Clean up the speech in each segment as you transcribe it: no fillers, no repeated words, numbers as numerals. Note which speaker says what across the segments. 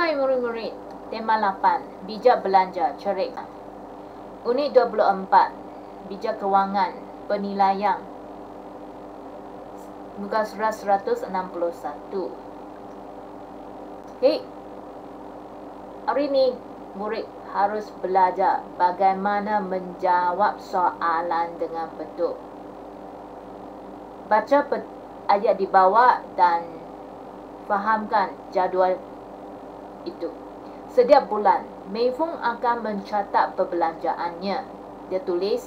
Speaker 1: Hai murid-murid, tema 8, bijak belanja, cerik. Unit 24, bijak kewangan, penilaian. Muka surat 161. Okey. Hari ini murid harus belajar bagaimana menjawab soalan dengan betul. Baca ayat di bawah dan fahamkan jadual itu. Setiap bulan, Mei Fong akan mencatat perbelanjaannya. Dia tulis,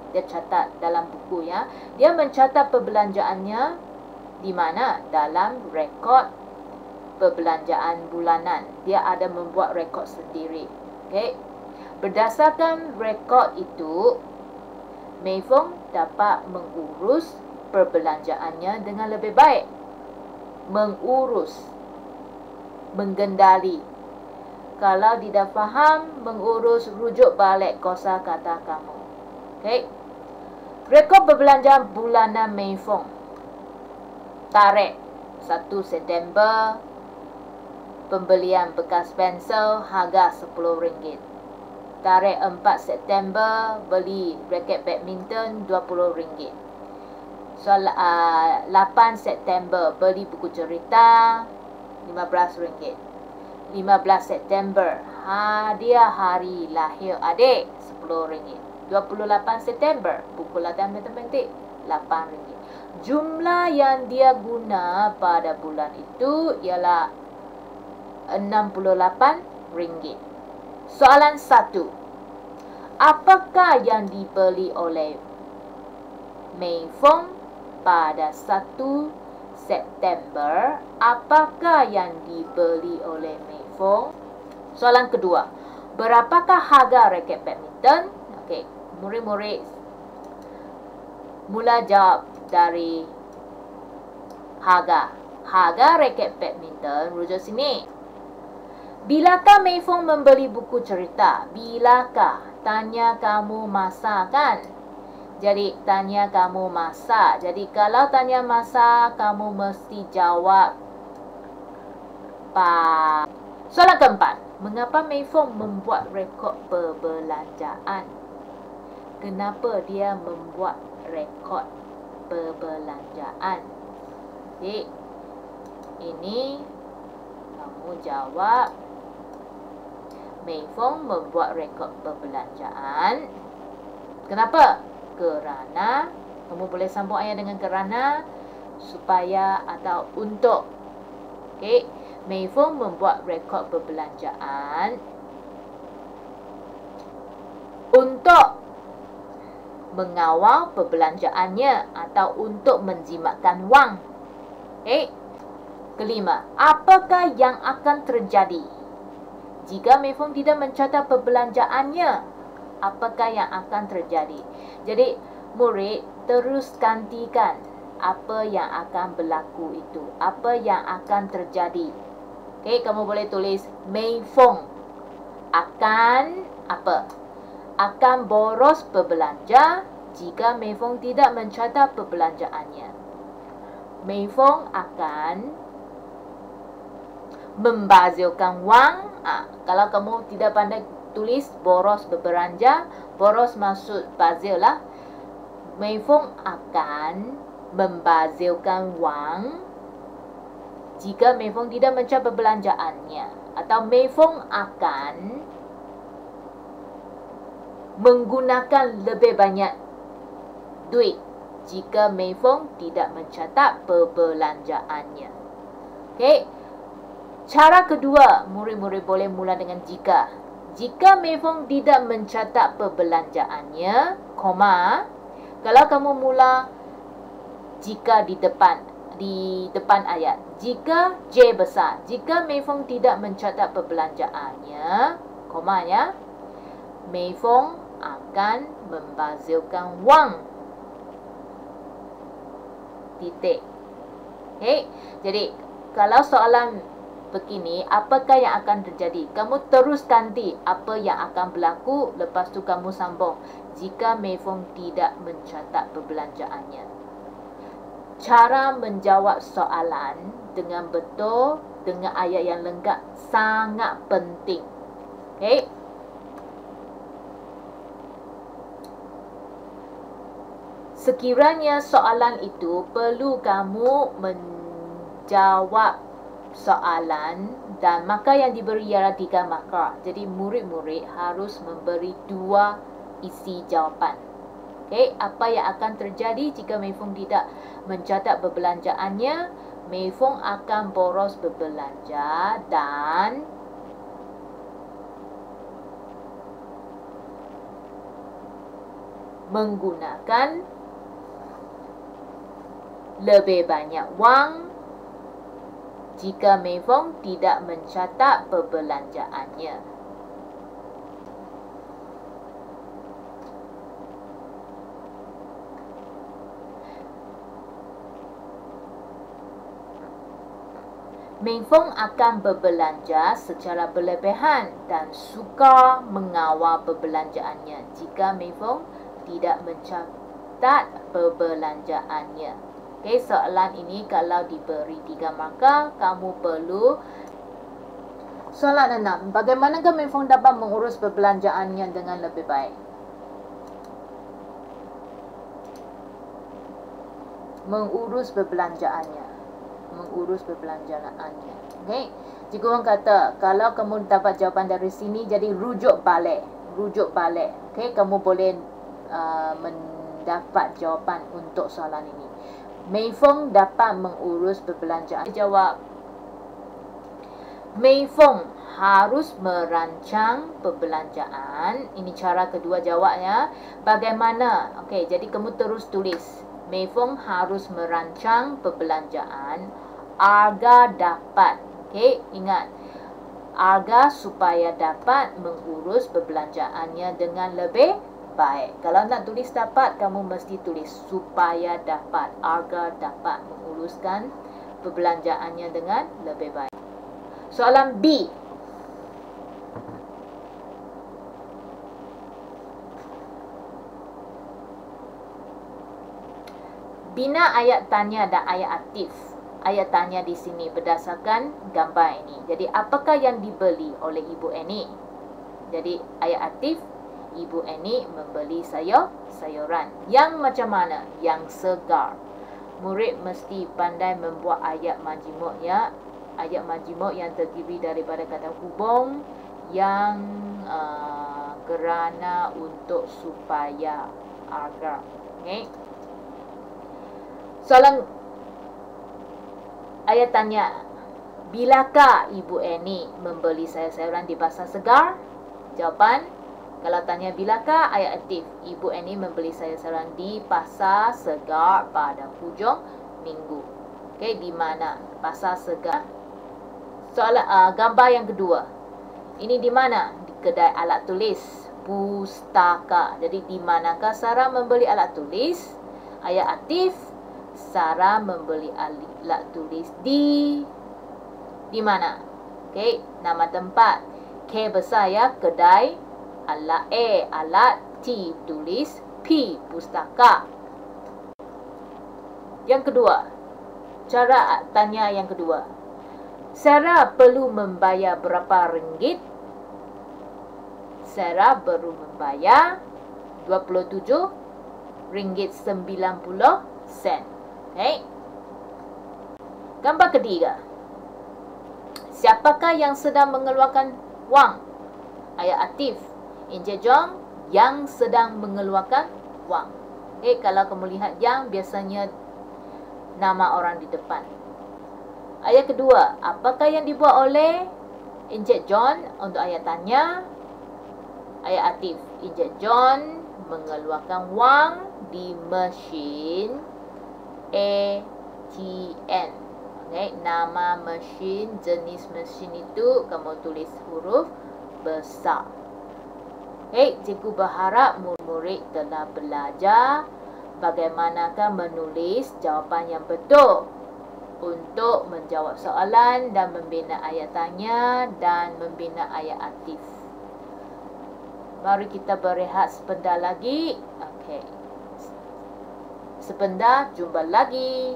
Speaker 1: dia catat dalam buku ya. Dia mencatat perbelanjaannya di mana? Dalam rekod perbelanjaan bulanan. Dia ada membuat rekod sendiri. Okey. Berdasarkan rekod itu, Mei Fong dapat mengurus perbelanjaannya dengan lebih baik. Mengurus, menggendali. Kalau tidak faham, mengurus, rujuk balik kosakata kamu. Okey. Rekod perbelanjaan bulanan Mei Fong. Tarikh 1 September. Pembelian bekas pensel harga RM10. Tarikh 4 September beli raket badminton RM20. 8 September beli buku cerita RM15. 15 September hadiah hari lahir adik RM10. 28 September buku latihan matematik RM8. Jumlah yang dia guna pada bulan itu ialah RM68. Soalan 1. Apakah yang dibeli oleh Mei Fong pada 1 September? Apakah yang dibeli oleh Mei Fong? Soalan kedua. Berapakah harga raket badminton? Okey, murid-murid mula jawab dari harga. Harga raket badminton, rujuk sini. Bilakah Mei Fong membeli buku cerita? Bilakah? Tanya kamu masa kan? Jadi, tanya kamu masa. Jadi, kalau tanya masa, kamu mesti jawab pa. Soalan keempat. Mengapa Mei Fong membuat rekod perbelanjaan? Kenapa dia membuat rekod perbelanjaan? Jadi, ini kamu jawab. Mei Fong membuat rekod perbelanjaan. Kenapa? Kerana, kamu boleh sambung ayat dengan kerana, supaya atau untuk. Okey, Mei Fong membuat rekod perbelanjaan untuk mengawal perbelanjaannya atau untuk menjimatkan wang. Okey. Kelima, apakah yang akan terjadi jika Mei Fong tidak mencatat perbelanjaannya? Apakah yang akan terjadi? Jadi, murid terus gantikan apa yang akan berlaku itu. Apa yang akan terjadi. Okey, kamu boleh tulis Mei Fong akan apa? Akan boros berbelanja jika Mei Fong tidak mencatat perbelanjaannya. Mei Fong akan membazirkan wang. Kalau kamu tidak pandai tulis boros berbelanja, boros maksud bazir lah. Mei Fong akan membazirkan wang jika Mei Fong tidak mencatat perbelanjaannya. Atau Mei Fong akan menggunakan lebih banyak duit jika Mei Fong tidak mencatat perbelanjaannya. Okey. Cara kedua, murid-murid boleh mula dengan jika. Jika Mei Fong tidak mencatat perbelanjaannya, koma. Kalau kamu mula jika di depan ayat. Jika J besar. Jika Mei Fong tidak mencatat perbelanjaannya, koma ya. Mei Fong akan membazirkan wang. Titik. Okey. Jadi, kalau soalan begini, apakah yang akan terjadi? Kamu terus ganti apa yang akan berlaku, lepas tu kamu sambung. Jika Mei Fong tidak mencatat perbelanjaannya. Cara menjawab soalan dengan betul dengan ayat yang lengkap sangat penting. Okey. Sekiranya soalan itu perlu kamu menjawab soalan, dan maka yang diberi ialah 3 markah. Jadi murid-murid harus memberi 2 isi jawapan. Okey, apa yang akan terjadi jika Mei Fong tidak mencatat perbelanjaannya? Mei Fong akan boros berbelanja dan menggunakan lebih banyak wang jika Mei Fong tidak mencatat perbelanjaannya. Mei Fong akan berbelanja secara berlebihan dan suka mengawal perbelanjaannya jika Mei Fong tidak mencatat perbelanjaannya. Okey, soalan ini kalau diberi 3 markah, kamu perlu. Soalan 6. Bagaimanakah Mei Fong dapat mengurus perbelanjaannya dengan lebih baik? Mengurus perbelanjaannya. Okey. Cikgu orang kata, kalau kamu dapat jawapan dari sini, jadi rujuk balik. Okey, kamu boleh mendapat jawapan untuk soalan ini. Mei Fong dapat mengurus perbelanjaan. Jawab. Mei Fong harus merancang perbelanjaan. Ini cara kedua jawabnya. Bagaimana? Okey, jadi kamu terus tulis. Mei Fong harus merancang perbelanjaan agar dapat. Okey, ingat. Agar supaya dapat mengurus perbelanjaannya dengan lebih baik. Kalau nak tulis dapat, kamu mesti tulis supaya dapat, agar dapat menguruskan perbelanjaannya dengan lebih baik. Soalan B. Bina ayat tanya dan ayat aktif. Ayat tanya di sini berdasarkan gambar ini. Jadi, apakah yang dibeli oleh Ibu Annie? Jadi, ayat aktif, Ibu Annie membeli sayuran. Yang macam mana? Yang segar. Murid mesti pandai membuat ayat majmuk ya. Ayat majmuk yang terdiri daripada kata hubung yang kerana, untuk, supaya, agar. Okey. Soalan ayat tanya. Bilakah Ibu Annie membeli sayur-sayuran di pasar segar? Jawapan. Kalau tanya bilakah, ayat aktif. Ibu Annie membeli sayur-sayuran di pasar segar pada hujung minggu. Okey, di mana? Pasar segar. Soalan gambar yang kedua. Ini di mana? Di kedai alat tulis, pustaka. Jadi di manakah Sarah membeli alat tulis? Ayat aktif. Sarah membeli alat tulis di mana? Okey, nama tempat. K besar ya, kedai. Alat A, alat. T, tulis. P, pustaka. Yang kedua, cara tanya yang kedua. Sarah perlu membayar berapa ringgit? Sarah perlu membayar 27 ringgit 90 sen. Okay. Gambar ketiga. Siapakah yang sedang mengeluarkan wang? Ayat aktif. Encik John yang sedang mengeluarkan wang. Okay, kalau kamu lihat yang, biasanya nama orang di depan. Ayat kedua. Apakah yang dibuat oleh Encik John? Untuk ayat tanya. Ayat aktif. Encik John mengeluarkan wang di mesin ATM. Okay, nama mesin, jenis mesin itu kamu tulis huruf besar. Okay, cikgu berharap murid-murid telah belajar bagaimanakah menulis jawapan yang betul untuk menjawab soalan dan membina ayat tanya dan membina ayat aktif. Mari kita berehat sebentar lagi. Okey. Sebentar, jumpa lagi.